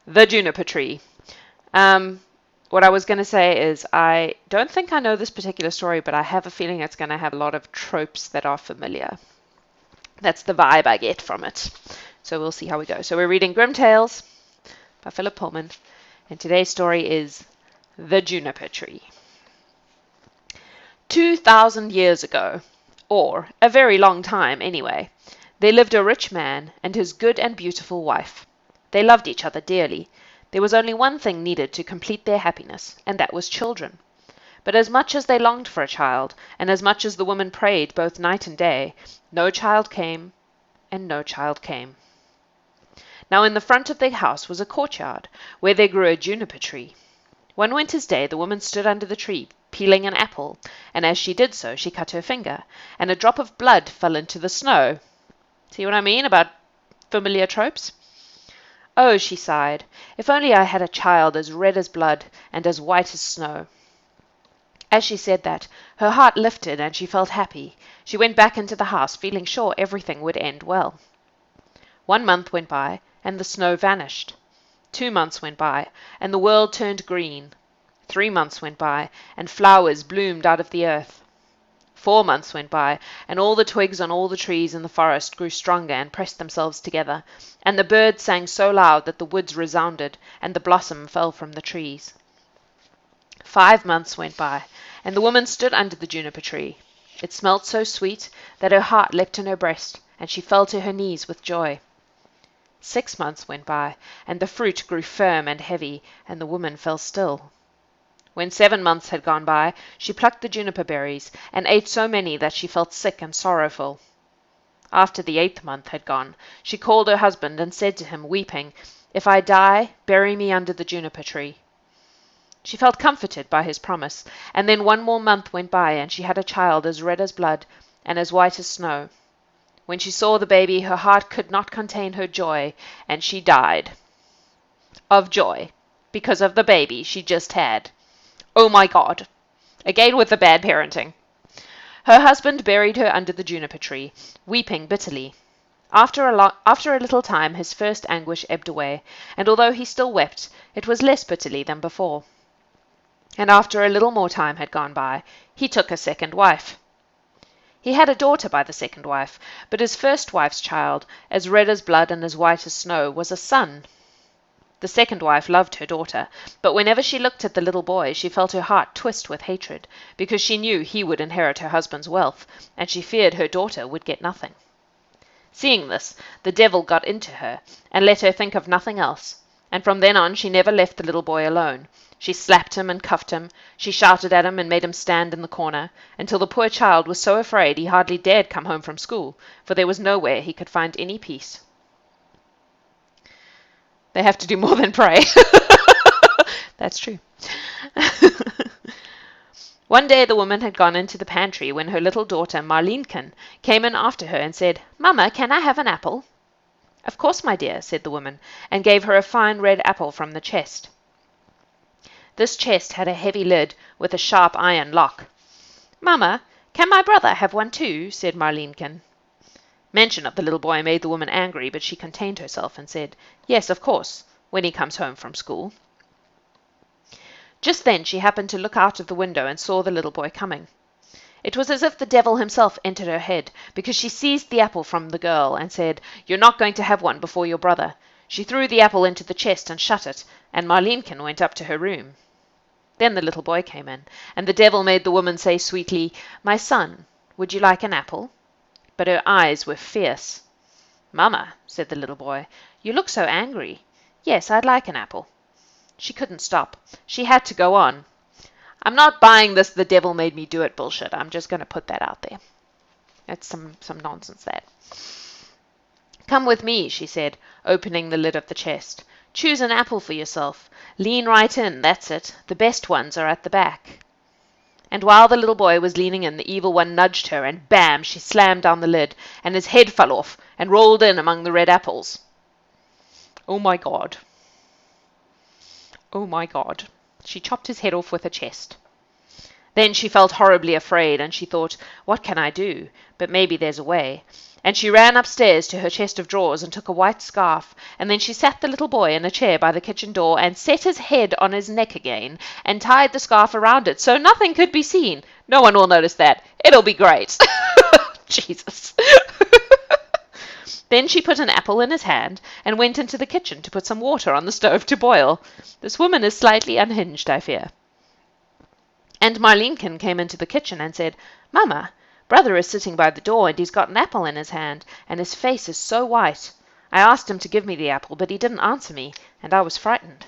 The juniper tree. Um, what I was going to say is I don't think I know this particular story, but I have a feeling it's going to have a lot of tropes that are familiar. That's the vibe I get from it. So we'll see how we go. So we're reading Grimm Tales by Philip Pullman, and today's story is The Juniper Tree. 2,000 years ago, or a very long time anyway, there lived a rich man and his good and beautiful wife. They loved each other dearly. There was only one thing needed to complete their happiness, and that was children. But as much as they longed for a child, and as much as the woman prayed both night and day, no child came, and no child came. Now in the front of their house was a courtyard, where there grew a juniper tree. One winter's day the woman stood under the tree, peeling an apple, and as she did so she cut her finger, and a drop of blood fell into the snow. See what I mean about familiar tropes? Oh, she sighed, if only I had a child as red as blood and as white as snow. As she said that, her heart lifted and she felt happy. She went back into the house, feeling sure everything would end well. 1 month went by, and the snow vanished. 2 months went by, and the world turned green. 3 months went by, and flowers bloomed out of the earth. 4 months went by, and all the twigs on all the trees in the forest grew stronger and pressed themselves together, and the birds sang so loud that the woods resounded, and the blossom fell from the trees. 5 months went by, and the woman stood under the juniper tree. It smelt so sweet that her heart leapt in her breast, and she fell to her knees with joy. 6 months went by, and the fruit grew firm and heavy, and the woman fell still. When 7 months had gone by, she plucked the juniper berries, and ate so many that she felt sick and sorrowful. After the 8th month had gone, she called her husband and said to him, weeping, "If I die, bury me under the juniper tree." She felt comforted by his promise, and then 1 more month went by, and she had a child as red as blood and as white as snow. When she saw the baby, her heart could not contain her joy, and she died. Of joy, because of the baby she just had. Oh my God! Again with the bad parenting. Her husband buried her under the juniper tree, weeping bitterly. After a little time his first anguish ebbed away, and although he still wept, it was less bitterly than before. And after a little more time had gone by, he took a second wife. He had a daughter by the second wife, but his first wife's child, as red as blood and as white as snow, was a son. The second wife loved her daughter, but whenever she looked at the little boy she felt her heart twist with hatred, because she knew he would inherit her husband's wealth, and she feared her daughter would get nothing. Seeing this, the devil got into her, and let her think of nothing else, and from then on she never left the little boy alone. She slapped him and cuffed him, she shouted at him and made him stand in the corner, until the poor child was so afraid he hardly dared come home from school, for there was nowhere he could find any peace. They have to do more than pray. That's true. One day the woman had gone into the pantry when her little daughter Marlenken came in after her and said, "Mamma, can I have an apple?" "Of course, my dear," said the woman, and gave her a fine red apple from the chest. This chest had a heavy lid with a sharp iron lock. "Mamma, can my brother have one too?" said Marlenken. Mention of the little boy made the woman angry, but she contained herself and said, "Yes, of course, when he comes home from school." Just then she happened to look out of the window and saw the little boy coming. It was as if the devil himself entered her head, because she seized the apple from the girl and said, "You're not going to have one before your brother." She threw the apple into the chest and shut it, and Marlenken went up to her room. Then the little boy came in, and the devil made the woman say sweetly, "My son, would you like an apple?" But her eyes were fierce. "Mamma," said the little boy, "you look so angry. Yes, I'd like an apple." She couldn't stop. She had to go on. I'm not buying this "the devil made me do it" bullshit. I'm just going to put that out there. That's some nonsense, that. "Come with me," she said, opening the lid of the chest. "Choose an apple for yourself. Lean right in, that's it. The best ones are at the back." And while the little boy was leaning in, the evil one nudged her, and bam, she slammed down the lid, and his head fell off and rolled in among the red apples. Oh my God. Oh my God. She chopped his head off with her chest. Then she felt horribly afraid, and she thought, what can I do? But maybe there's a way. And she ran upstairs to her chest of drawers and took a white scarf, and then she sat the little boy in a chair by the kitchen door and set his head on his neck again and tied the scarf around it so nothing could be seen. No one will notice that. It'll be great. Jesus. Then she put an apple in his hand and went into the kitchen to put some water on the stove to boil. This woman is slightly unhinged, I fear. And Marlenkin came into the kitchen and said, Mamma, brother is sitting by the door, and he's got an apple in his hand, and his face is so white. I asked him to give me the apple, but he didn't answer me, and I was frightened.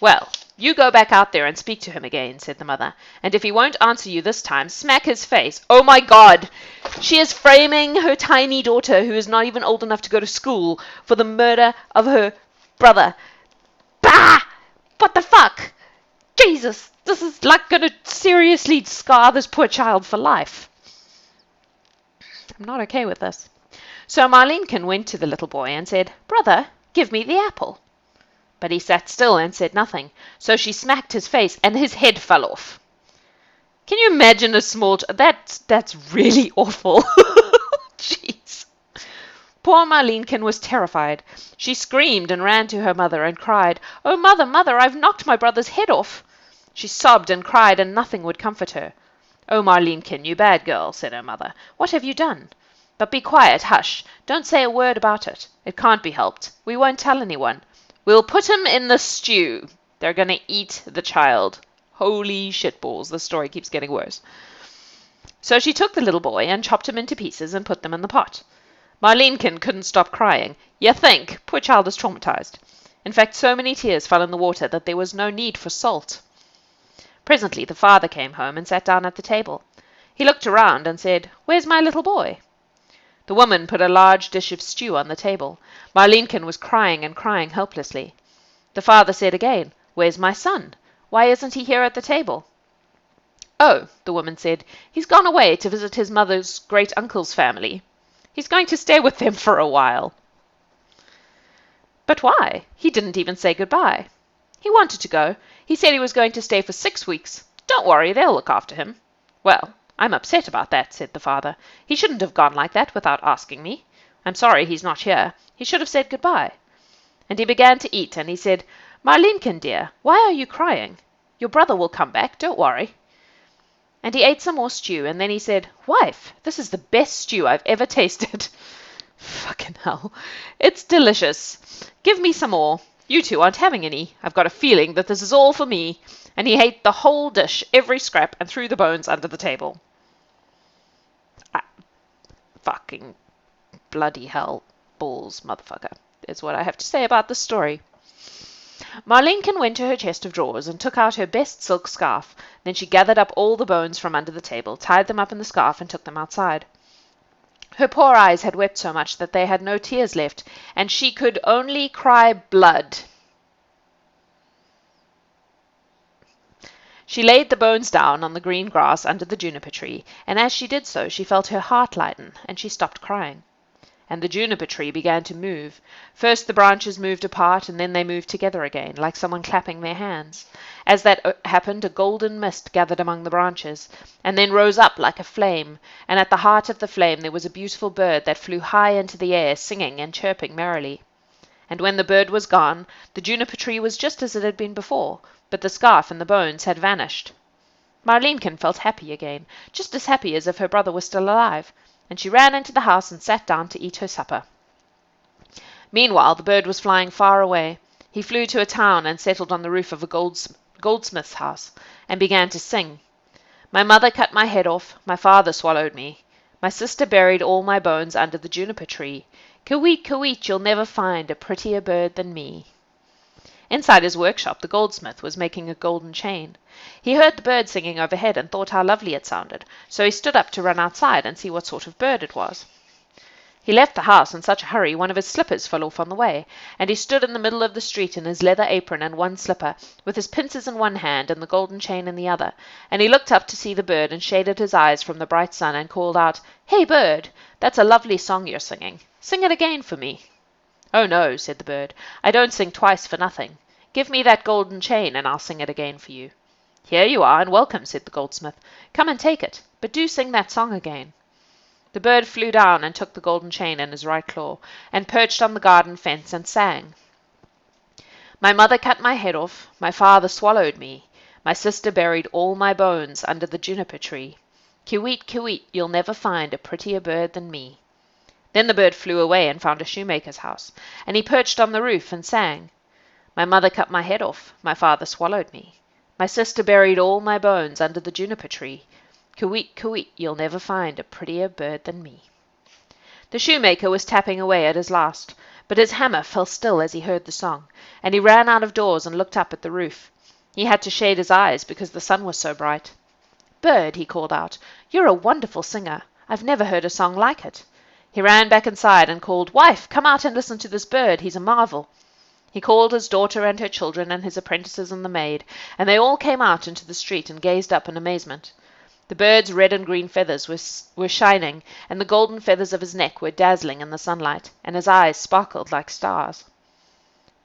Well, you go back out there and speak to him again, said the mother, and if he won't answer you this time, smack his face. Oh, my God! She is framing her tiny daughter, who is not even old enough to go to school, for the murder of her brother. Bah! What the fuck? Jesus, this is like going to seriously scar this poor child for life. I'm not okay with this. So Marlenkin went to the little boy and said, Brother, give me the apple. But he sat still and said nothing, so she smacked his face and his head fell off. Can you imagine a small... That's really awful. Jeez. Poor Marlenkin was terrified. She screamed and ran to her mother and cried, Oh, mother, mother, I've knocked my brother's head off. She sobbed and cried, and nothing would comfort her. Oh, Marlenkin, you bad girl, said her mother. What have you done? But be quiet, hush. Don't say a word about it. It can't be helped. We won't tell anyone. We'll put him in the stew. They're going to eat the child. Holy shitballs, the story keeps getting worse. So she took the little boy and chopped him into pieces and put them in the pot. Marlenkin couldn't stop crying. You think? Poor child is traumatized. In fact, so many tears fell in the water that there was no need for salt. Presently the father came home and sat down at the table. He looked around and said, Where's my little boy? The woman put a large dish of stew on the table. Marlenkin was crying and crying helplessly. The father said again, Where's my son? Why isn't he here at the table? Oh, the woman said, he's gone away to visit his mother's great-uncle's family. He's going to stay with them for a while. But why? He didn't even say goodbye. He wanted to go. He said he was going to stay for 6 weeks. Don't worry, they'll look after him. Well, I'm upset about that, said the father. He shouldn't have gone like that without asking me. I'm sorry he's not here. He should have said goodbye. And he began to eat, and he said, Marlenkin, dear, why are you crying? Your brother will come back, don't worry. And he ate some more stew, and then he said, Wife, this is the best stew I've ever tasted. Fucking hell. It's delicious. Give me some more. You two aren't having any. I've got a feeling that this is all for me. And he ate the whole dish, every scrap, and threw the bones under the table. Fucking bloody hell balls, motherfucker, is what I have to say about this story. Marlenkin went to her chest of drawers and took out her best silk scarf. Then she gathered up all the bones from under the table, tied them up in the scarf, and took them outside. Her poor eyes had wept so much that they had no tears left, and she could only cry blood. She laid the bones down on the green grass under the juniper tree, and as she did so she felt her heart lighten, and she stopped crying. And the juniper tree began to move. First the branches moved apart, and then they moved together again, like someone clapping their hands. As that happened, a golden mist gathered among the branches, and then rose up like a flame, and at the heart of the flame there was a beautiful bird that flew high into the air, singing and chirping merrily. And when the bird was gone, the juniper tree was just as it had been before, but the scarf and the bones had vanished. Marlenkin felt happy again, just as happy as if her brother was still alive, and she ran into the house and sat down to eat her supper. Meanwhile the bird was flying far away. He flew to a town and settled on the roof of a goldsmith's house, and began to sing. My mother cut my head off, my father swallowed me. My sister buried all my bones under the juniper tree. Kywiet, kywiet, you'll never find a prettier bird than me. Inside his workshop the goldsmith was making a golden chain. He heard the bird singing overhead and thought how lovely it sounded, so he stood up to run outside and see what sort of bird it was. He left the house in such a hurry one of his slippers fell off on the way, and he stood in the middle of the street in his leather apron and one slipper, with his pincers in one hand and the golden chain in the other, and he looked up to see the bird and shaded his eyes from the bright sun and called out, Hey, bird, that's a lovely song you're singing. Sing it again for me. Oh, no, said the bird, I don't sing twice for nothing. Give me that golden chain, and I'll sing it again for you. Here you are, and welcome, said the goldsmith. Come and take it, but do sing that song again. The bird flew down and took the golden chain in his right claw, and perched on the garden fence and sang. My mother cut my head off, my father swallowed me, my sister buried all my bones under the juniper tree. Kywiet, kywiet, you'll never find a prettier bird than me. Then the bird flew away and found a shoemaker's house, and he perched on the roof and sang. My mother cut my head off, my father swallowed me, my sister buried all my bones under the juniper tree. Kywiet, kywiet, you'll never find a prettier bird than me. The shoemaker was tapping away at his last, but his hammer fell still as he heard the song, and he ran out of doors and looked up at the roof. He had to shade his eyes because the sun was so bright. Bird, he called out, you're a wonderful singer. I've never heard a song like it. He ran back inside and called, Wife, come out and listen to this bird. He's a marvel. He called his daughter and her children and his apprentices and the maid, and they all came out into the street and gazed up in amazement. The bird's red and green feathers were shining, and the golden feathers of his neck were dazzling in the sunlight, and his eyes sparkled like stars.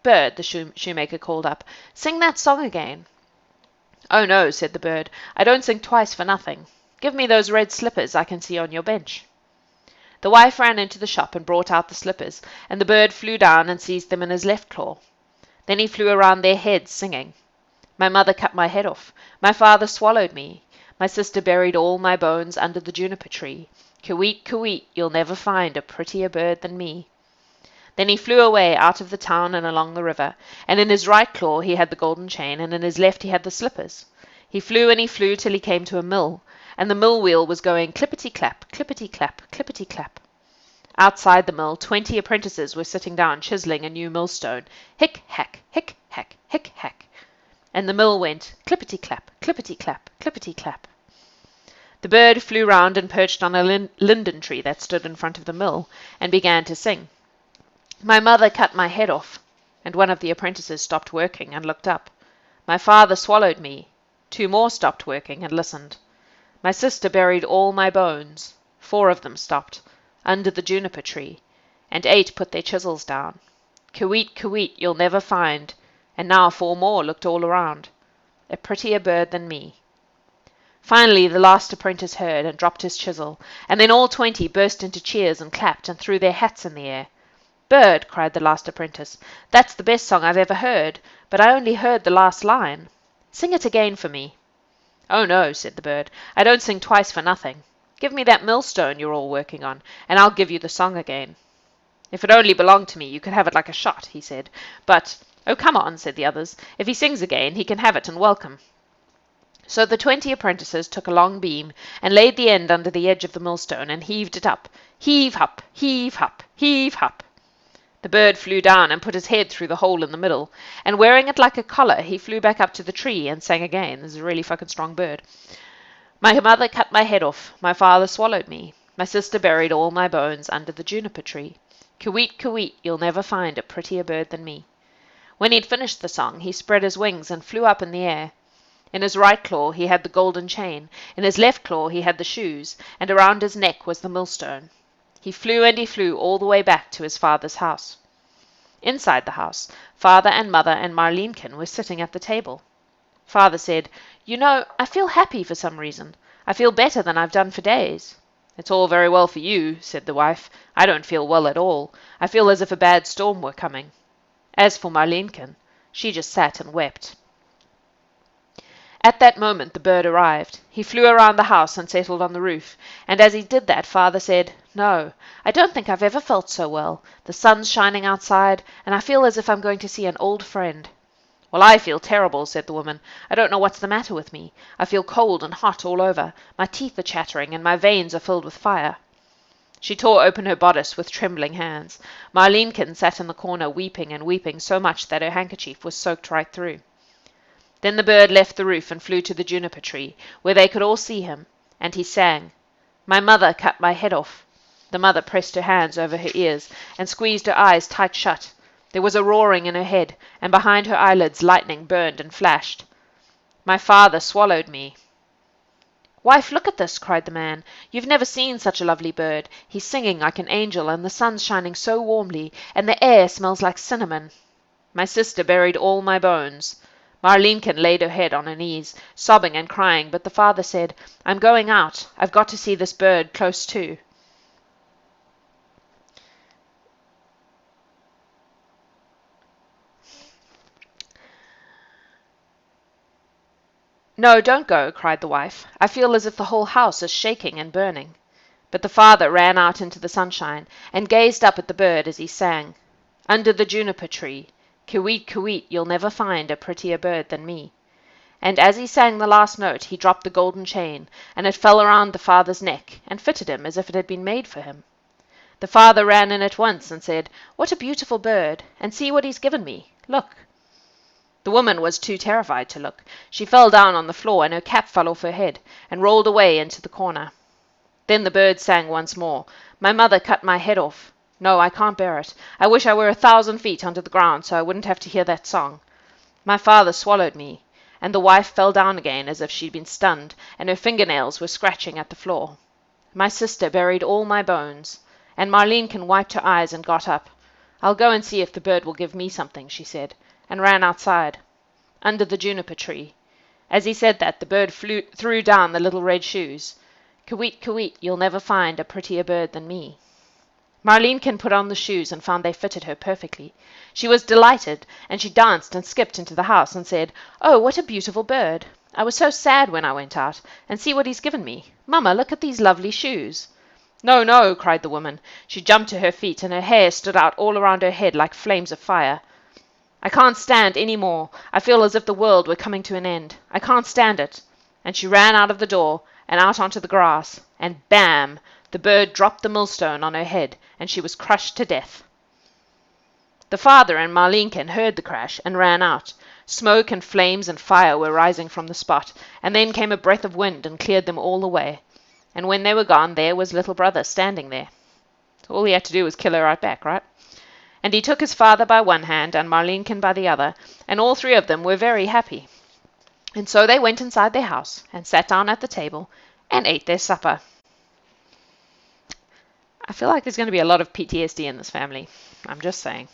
Bird, the shoemaker called up, sing that song again. Oh no, said the bird, I don't sing twice for nothing. Give me those red slippers I can see on your bench. The wife ran into the shop and brought out the slippers, and the bird flew down and seized them in his left claw. Then he flew around their heads, singing. My mother cut my head off, my father swallowed me, my sister buried all my bones under the juniper tree. Kywiet, kywiet, you'll never find a prettier bird than me. Then he flew away out of the town and along the river, and in his right claw he had the golden chain, and in his left he had the slippers. He flew and he flew till he came to a mill, and the mill wheel was going clippity-clap, clippity-clap, clippity-clap. Outside the mill 20 apprentices were sitting down chiselling a new millstone. Hick-hack, hick-hack, hick-hack. And the mill went clippity-clap, clippity-clap, clippity-clap. The bird flew round and perched on a linden tree that stood in front of the mill, and began to sing. My mother cut my head off, and one of the apprentices stopped working and looked up. My father swallowed me. 2 more stopped working and listened. My sister buried all my bones. 4 of them stopped, under the juniper tree, and 8 put their chisels down. Kywiet, kywiet, you'll never find, and now 4 more looked all around, a prettier bird than me. Finally the last apprentice heard and dropped his chisel, and then all 20 burst into cheers and clapped and threw their hats in the air. Bird, cried the last apprentice, that's the best song I've ever heard, but I only heard the last line. Sing it again for me. Oh no, said the bird, I don't sing twice for nothing. Give me that millstone you're all working on, and I'll give you the song again. If it only belonged to me, you could have it like a shot, he said, but oh, come on, said the others. If he sings again, he can have it and welcome. So the 20 apprentices took a long beam and laid the end under the edge of the millstone and heaved it up. Heave up, heave up, heave up. The bird flew down and put his head through the hole in the middle, and wearing it like a collar, he flew back up to the tree and sang again. This is a really fucking strong bird. My mother cut my head off, my father swallowed me, my sister buried all my bones under the juniper tree. Kywiet, kywiet, you'll never find a prettier bird than me. When he'd finished the song, he spread his wings and flew up in the air. In his right claw he had the golden chain, in his left claw he had the shoes, and around his neck was the millstone. He flew and he flew all the way back to his father's house. Inside the house, father and mother and Marleenkin were sitting at the table. Father said, You know, I feel happy for some reason. I feel better than I've done for days. It's all very well for you, said the wife. I don't feel well at all. I feel as if a bad storm were coming. As for Marleenkin, she just sat and wept. At that moment the bird arrived. He flew around the house and settled on the roof, and as he did that father said, No, I don't think I've ever felt so well. The sun's shining outside, and I feel as if I'm going to see an old friend. Well, I feel terrible, said the woman. I don't know what's the matter with me. I feel cold and hot all over. My teeth are chattering, and my veins are filled with fire. She tore open her bodice with trembling hands. Marleenkin sat in the corner weeping and weeping so much that her handkerchief was soaked right through. Then the bird left the roof and flew to the juniper tree, where they could all see him, and he sang, My mother cut my head off. The mother pressed her hands over her ears and squeezed her eyes tight shut. There was a roaring in her head, and behind her eyelids lightning burned and flashed. My father swallowed me. Wife, look at this, cried the man. You've never seen such a lovely bird. He's singing like an angel, and the sun's shining so warmly, and the air smells like cinnamon. My sister buried all my bones. Marlenkin laid her head on her knees, sobbing and crying, but the father said, I'm going out. I've got to see this bird close to. No, don't go, cried the wife. I feel as if the whole house is shaking and burning. But the father ran out into the sunshine and gazed up at the bird as he sang, Under the juniper tree, Kywiet, kywiet, you'll never find a prettier bird than me. And as he sang the last note he dropped the golden chain, and it fell around the father's neck, and fitted him as if it had been made for him. The father ran in at once and said, What a beautiful bird, and see what he's given me. Look. The woman was too terrified to look. She fell down on the floor, and her cap fell off her head, and rolled away into the corner. Then the bird sang once more, My mother cut my head off. No, I can't bear it. I wish I were 1,000 feet under the ground, so I wouldn't have to hear that song. My father swallowed me. And the wife fell down again as if she'd been stunned, and her fingernails were scratching at the floor. My sister buried all my bones, and Marlenkin wiped her eyes and got up. I'll go and see if the bird will give me something, she said, and ran outside, under the juniper tree. As he said that, the bird threw down the little red shoes. Kywiet, kywiet, you'll never find a prettier bird than me. Marlenkin put on the shoes and found they fitted her perfectly. She was delighted, and she danced and skipped into the house and said, Oh, what a beautiful bird! I was so sad when I went out, and see what he's given me. Mamma, look at these lovely shoes. No, no, cried the woman. She jumped to her feet, and her hair stood out all around her head like flames of fire. I can't stand any more. I feel as if the world were coming to an end. I can't stand it. And she ran out of the door and out onto the grass, and bam! The bird dropped the millstone on her head, and she was crushed to death. The father and Marlenkin heard the crash and ran out. Smoke and flames and fire were rising from the spot, and then came a breath of wind and cleared them all away. And when they were gone, there was little brother standing there. All he had to do was kill her right back, right? And he took his father by one hand and Marlenkin by the other, and all three of them were very happy. And so they went inside their house and sat down at the table and ate their supper. I feel like there's going to be a lot of PTSD in this family. I'm just saying.